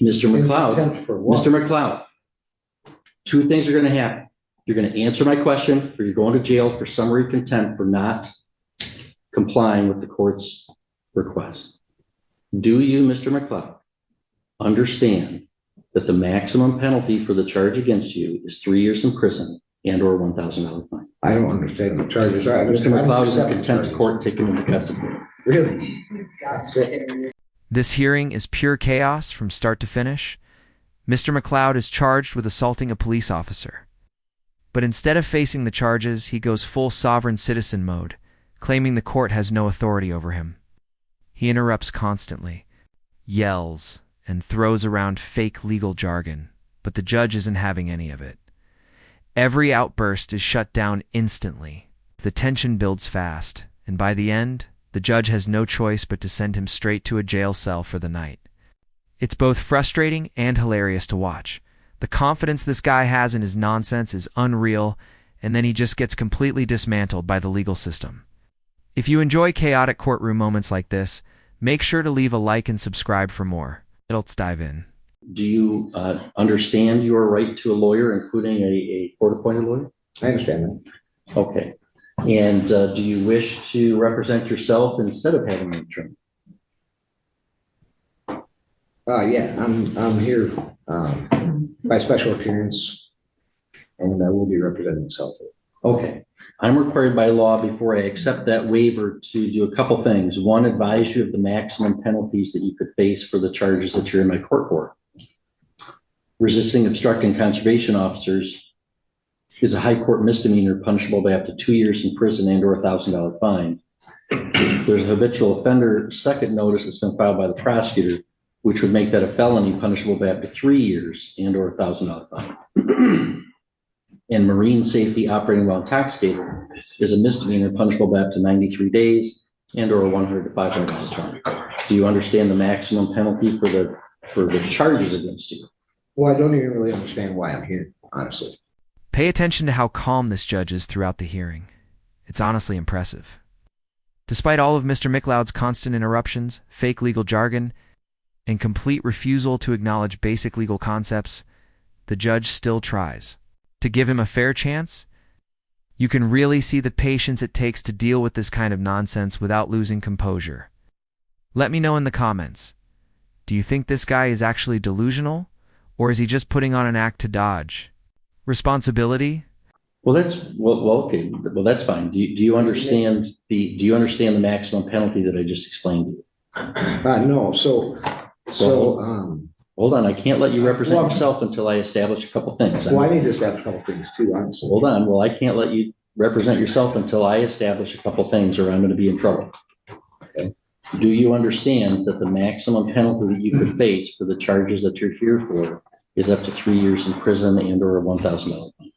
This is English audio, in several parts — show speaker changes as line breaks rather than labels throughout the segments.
Mr. McLeod,
Contempt for what?
Mr. McLeod, two things are going to happen. You're going to answer my question, or you're going to jail for summary contempt for not complying with the court's request. Do you, Mr. McLeod, understand that the maximum penalty for the charge against you is 3 years in prison and or $1,000 fine?
I don't understand the charges.
Mr. McLeod is in contempt of court, taken into custody.
Really?
This hearing is pure chaos from start to finish. Mr. McLeod is charged with assaulting a police officer. But instead of facing the charges, he goes full sovereign citizen mode, claiming the court has no authority over him. He interrupts constantly, yells, and throws around fake legal jargon, but the judge isn't having any of it. Every outburst is shut down instantly. The tension builds fast, and by the end, the judge has no choice but to send him straight to a jail cell for the night. It's both frustrating and hilarious to watch. The confidence this guy has in his nonsense is unreal, and then he just gets completely dismantled by the legal system. If you enjoy chaotic courtroom moments like this, make sure to leave a like and subscribe for more. Let's dive in.
Do you understand your right to a lawyer, including a court-appointed lawyer?
I understand that.
Okay. And do you wish to represent yourself instead of having an attorney?
Yeah, I'm here by special appearance, and I will be representing myself.
Okay. I'm required by law, before I accept that waiver, to do a couple things. One, advise you of the maximum penalties that you could face for the charges that you're in my court for. Resisting, obstructing conservation officers is a high court misdemeanor punishable by up to 2 years in prison and or $1,000 fine. There's a habitual offender second notice that's been filed by the prosecutor, which would make that a felony punishable by up to 3 years and or $1,000 fine. And marine safety operating while intoxicated is a misdemeanor punishable by up to 93 days and or a $100 to $500 fine. Do you understand the maximum penalty for the charges against you?
Well, I don't even really understand why I'm here, honestly.
Pay attention to how calm this judge is throughout the hearing. It's honestly impressive. Despite all of Mr. McLeod's constant interruptions, fake legal jargon, and complete refusal to acknowledge basic legal concepts, the judge still tries. To give him a fair chance, you can really see the patience it takes to deal with this kind of nonsense without losing composure. Let me know in the comments. Do you think this guy is actually delusional, or is he just putting on an act to dodge responsibility?
Well, okay. Well, that's fine. Do you understand the maximum penalty that I just explained to you?
No.
Hold on. I can't let you represent yourself until I establish a couple things.
Well, I need to establish a couple things too, honestly.
Hold on. Well, I can't let you represent yourself until I establish a couple things, or I'm going to be in trouble. Okay. Do you understand that the maximum penalty that you could face for the charges that you're here for is up to 3 years in prison and or a $1,000 fine?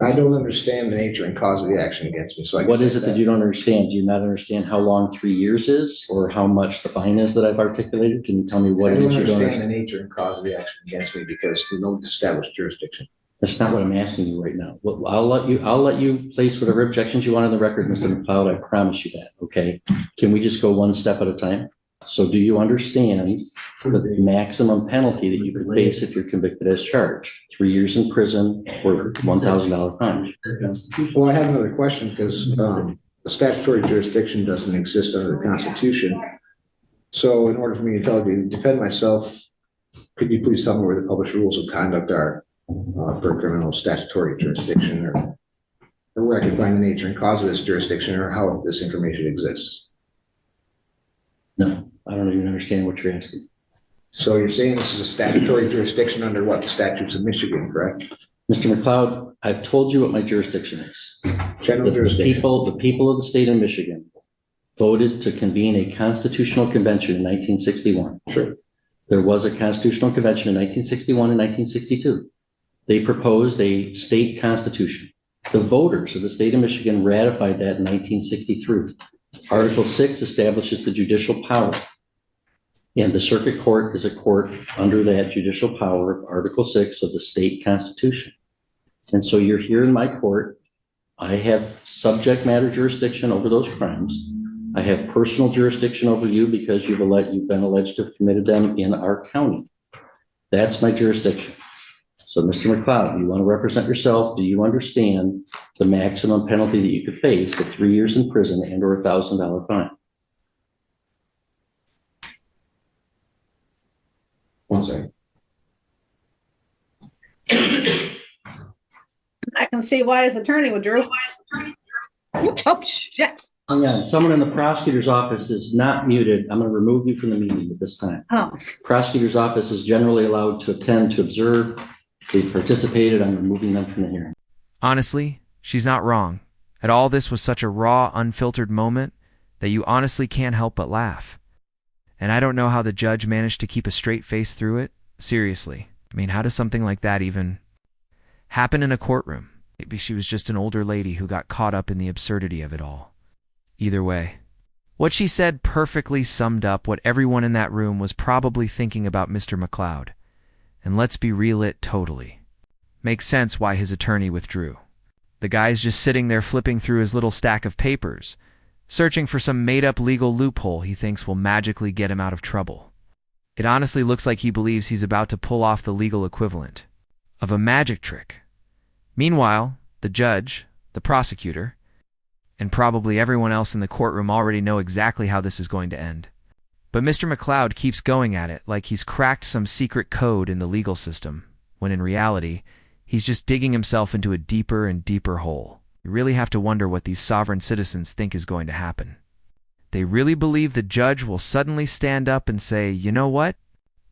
I don't understand the nature and cause of the action against me. So
what is it that you don't understand? Do you not understand how long 3 years is, or how much the fine is that I've articulated? Can you tell me what it is you don't understand?
The nature and cause of the action against me because there's no established jurisdiction.
That's not what I'm asking you right now. Well, I'll let you place whatever objections you want on the record, Mr. McLeod. I promise you that. Okay. Can we just go one step at a time? So do you understand the maximum penalty that you could face if you're convicted as charged? 3 years in prison or $1,000 fine?
Well, I have another question because the statutory jurisdiction doesn't exist under the Constitution. So in order for me to defend myself, could you please tell me where the published rules of conduct are for criminal statutory jurisdiction, or where I can find the nature and cause of this jurisdiction, or how this information exists?
No. I don't even understand what you're asking.
So you're saying this is a statutory jurisdiction under what? The statutes of Michigan, correct?
Mr. McLeod, I've told you what my jurisdiction is.
General jurisdiction.
The people of the state of Michigan voted to convene a constitutional convention in 1961.
Sure.
There was a constitutional convention in 1961 and 1962. They proposed a state constitution. The voters of the state of Michigan ratified that in 1963. Article 6 establishes the judicial power, and the circuit court is a court under that judicial power of Article 6 of the state constitution. And so you're here in my court. I have subject matter jurisdiction over those crimes. I have personal jurisdiction over you because you've been alleged to have committed them in our county. That's my jurisdiction. So, Mr. McLeod, you want to represent yourself? Do you understand the maximum penalty that you could face of 3 years in prison and or $1,000 fine?
One second.
I can see why his attorney withdrew. Oh, shit.
Hang on, someone in the prosecutor's office is not muted. I'm going to remove you from the meeting at this time.
Oh,
Prosecutor's office is generally allowed to attend to observe. They've participated. I'm removing them from the hearing.
Honestly, she's not wrong. And all this was such a raw, unfiltered moment that you honestly can't help but laugh. And I don't know how the judge managed to keep a straight face through it. Seriously. I mean, how does something like that even happen in a courtroom? Maybe she was just an older lady who got caught up in the absurdity of it all. Either way, what she said perfectly summed up what everyone in that room was probably thinking about Mr. McLeod. And let's be real, it totally makes sense why his attorney withdrew. The guy's just sitting there flipping through his little stack of papers, searching for some made-up legal loophole he thinks will magically get him out of trouble. It honestly looks like he believes he's about to pull off the legal equivalent of a magic trick. Meanwhile, the judge, the prosecutor, and probably everyone else in the courtroom already know exactly how this is going to end. But Mr. McLeod keeps going at it like he's cracked some secret code in the legal system, when in reality, he's just digging himself into a deeper and deeper hole. You really have to wonder what these sovereign citizens think is going to happen. They really believe the judge will suddenly stand up and say, you know what?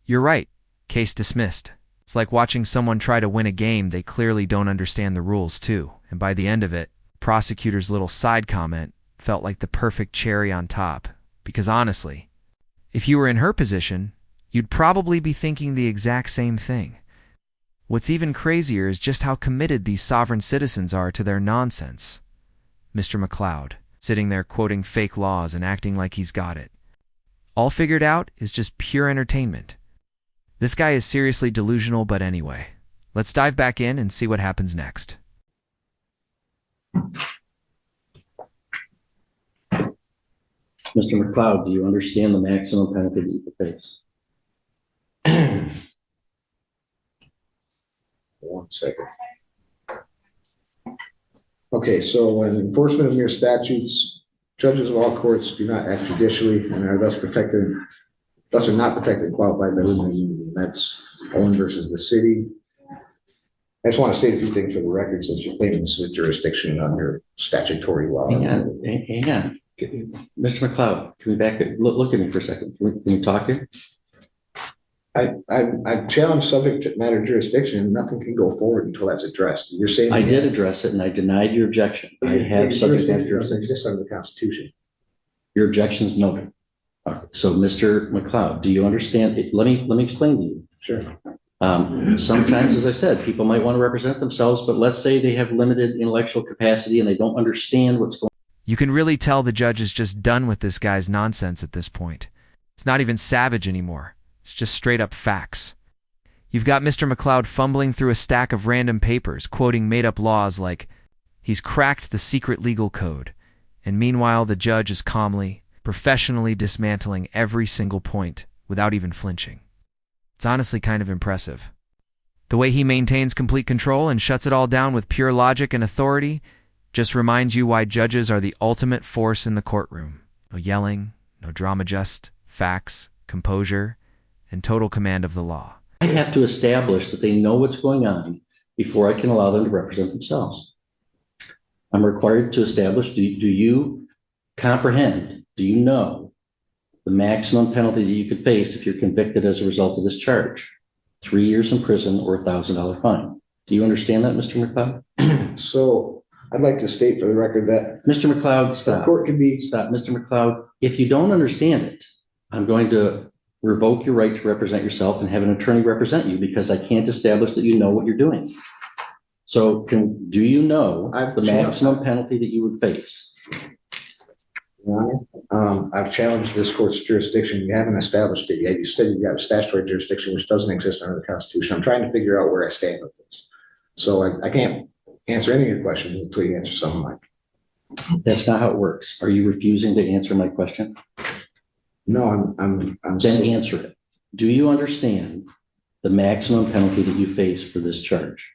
You're right. Case dismissed. It's like watching someone try to win a game they clearly don't understand the rules too. And by the end of it, prosecutor's little side comment felt like the perfect cherry on top. Because honestly, if you were in her position, you'd probably be thinking the exact same thing. What's even crazier is just how committed these sovereign citizens are to their nonsense. Mr. McLeod, sitting there quoting fake laws and acting like he's got it. All figured out is just pure entertainment. This guy is seriously delusional, but anyway, let's dive back in and see what happens next.
Mr. McLeod, do you understand the maximum penalty that you could face?
1 second. Okay, so in enforcement of mere statutes, judges of all courts do not act judicially and are thus are not protected and qualified by limited immunity. That's Owen versus the city. I just want to state a few things for the record since you're claiming this is a jurisdiction under statutory law.
Hang on. Mr. McLeod, can we back it? Look at me for a second. Can we talk here?
I challenged subject matter jurisdiction. Nothing can go forward until that's addressed. You're saying
I did address it and I denied your objection. I have subject matter
doesn't
jurisdiction.
exist under the Constitution.
Your objection is noted. So, Mr. McLeod, do you understand? Let me explain to you.
Sure.
Sometimes, as I said, people might want to represent themselves, but let's say they have limited intellectual capacity and they don't understand what's going on.
You can really tell the judge is just done with this guy's nonsense at this point. It's not even savage anymore. It's just straight up facts. You've got Mr. McLeod fumbling through a stack of random papers, quoting made-up laws like he's cracked the secret legal code, and meanwhile the judge is calmly, professionally dismantling every single point without even flinching. It's honestly kind of impressive. The way he maintains complete control and shuts it all down with pure logic and authority just reminds you why judges are the ultimate force in the courtroom. No yelling, no drama, just facts, composure, and total command of the law.
I have to establish that they know what's going on before I can allow them to represent themselves. I'm required to establish, do you comprehend, do you know the maximum penalty that you could face if you're convicted as a result of this charge? 3 years in prison or $1,000 fine. Do you understand that, Mr. McLeod?
So I'd like to state for the record that
Mr. McLeod,
the
stop.
court can be.
Stop, Mr. McLeod. If you don't understand it, I'm going to revoke your right to represent yourself and have an attorney represent you because I can't establish that you know what you're doing. So do you know the maximum penalty that you would face?
I've challenged this court's jurisdiction. You haven't established it yet. You said you've got a statutory jurisdiction which doesn't exist under the Constitution. I'm trying to figure out where I stand with this. So I can't answer any of your questions until you answer some of mine.
That's not how it works. Are you refusing to answer my question?
No, I'm
Then answer it. Do you understand the maximum penalty that you face for this charge?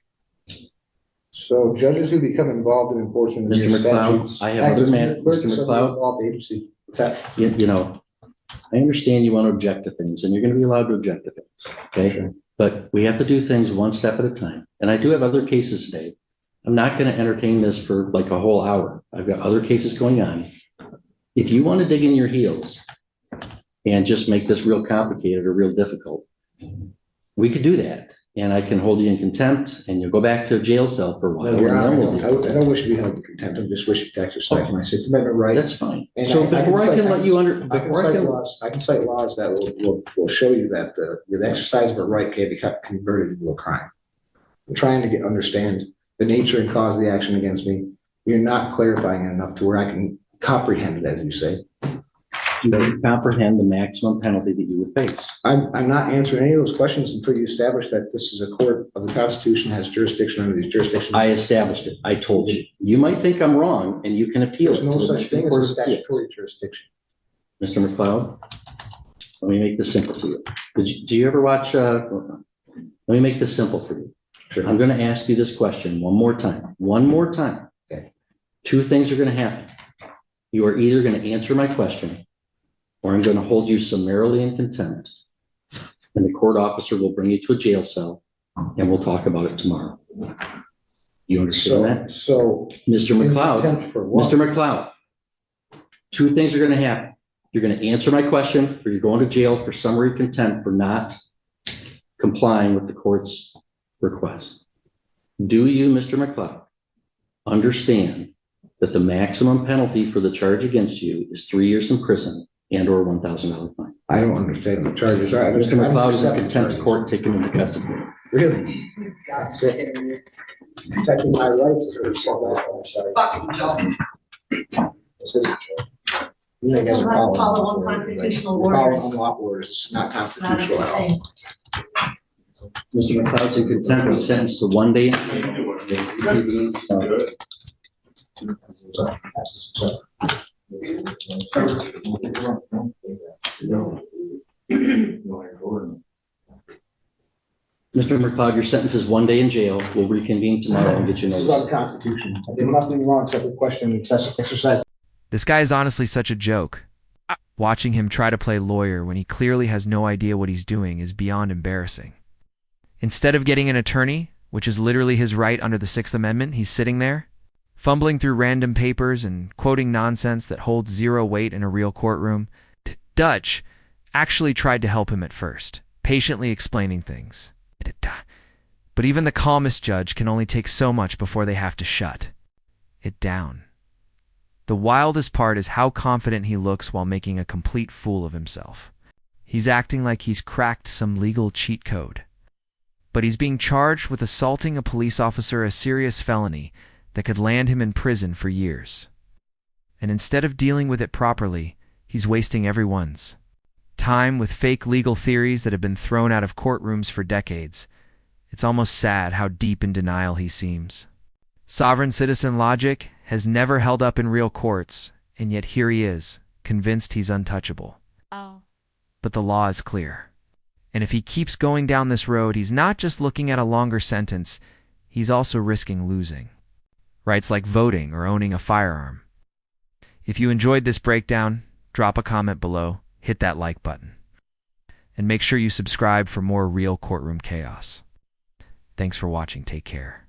So judges who become involved in enforcement of
Mr.
your
McLeod,
statutes.
I have other man,
Clerk
Mr.
is somebody
McLeod,
involved in the agency. What's that?
you know, I understand you want to object to things and you're going to be allowed to object to things. Okay.
Sure.
But we have to do things one step at a time. And I do have other cases today. I'm not going to entertain this for like a whole hour. I've got other cases going on. If you want to dig in your heels and just make this real complicated or real difficult, we could do that. And I can hold you in contempt and you'll go back to a jail cell for a while.
No, Your
and then we'll
Honor,
deal with
I
it.
don't wish to be held in contempt. I just wish to exercise my Sixth Amendment right.
That's fine.
And
So
I
before I
cite-
can let you under,
I can
before I
cite
can,
laws, I can cite laws that will show you that the exercise of a right can be converted into a crime. I'm trying to understand the nature and cause of the action against me. You're not clarifying it enough to where I can comprehend it, as you say.
you don't comprehend the maximum penalty that you would face.
I'm not answering any of those questions until you establish that this is a court of the Constitution, has jurisdiction under these jurisdictions.
I established it. I told you. You might think I'm wrong and you can appeal
There's
it.
no
to the
such
Michigan
thing as
Court
a
of Appeals.
statutory jurisdiction.
Mr. McLeod, let me make this simple for you. Do you ever watch, let me make this simple for you.
Sure.
I'm going to ask you this question one more time. One more time.
Okay.
Two things are going to happen. You are either going to answer my question or I'm going to hold you summarily in contempt. And the court officer will bring you to a jail cell and we'll talk about it tomorrow. You understand that?
So.
Mr.
in
McLeod,
contempt for what?
Mr. McLeod, two things are going to happen. You're going to answer my question or you're going to jail for summary contempt for not complying with the court's request. Do you, Mr. McLeod, understand that the maximum penalty for the charge against you is 3 years in prison and or $1,000 fine?
I don't understand the charges. All right,
Mr. McLeod is in
accept the
contempt
charges.
of court taken into custody.
Really? That's it. Protecting my rights is what I'm sorry.
Fucking joke.
This isn't true. You guys are
Follow
following.
unconstitutional
You're following
orders.
unlawful orders. It's not
Not a
constitutional
good
at all.
thing.
Mr. McLeod's in contempt. He's sentenced to 1 day. Mr. McLeod, your sentence is 1 day in jail. We'll reconvene tomorrow and get you
This is about
notice.
the Constitution. I did nothing wrong except the question of exercise.
This guy is honestly such a joke. Watching him try to play lawyer when he clearly has no idea what he's doing is beyond embarrassing. Instead of getting an attorney, which is literally his right under the Sixth Amendment, he's sitting there, fumbling through random papers and quoting nonsense that holds zero weight in a real courtroom. Dutch actually tried to help him at first, patiently explaining things. But even the calmest judge can only take so much before they have to shut it down. The wildest part is how confident he looks while making a complete fool of himself. He's acting like he's cracked some legal cheat code. But he's being charged with assaulting a police officer, a serious felony that could land him in prison for years. And instead of dealing with it properly, he's wasting everyone's time with fake legal theories that have been thrown out of courtrooms for decades. It's almost sad how deep in denial he seems. Sovereign citizen logic has never held up in real courts, and yet here he is, convinced he's untouchable.
Oh.
But the law is clear. And if he keeps going down this road, he's not just looking at a longer sentence, he's also risking losing rights like voting or owning a firearm. If you enjoyed this breakdown, drop a comment below, hit that like button, and make sure you subscribe for more real courtroom chaos. Thanks for watching. Take care.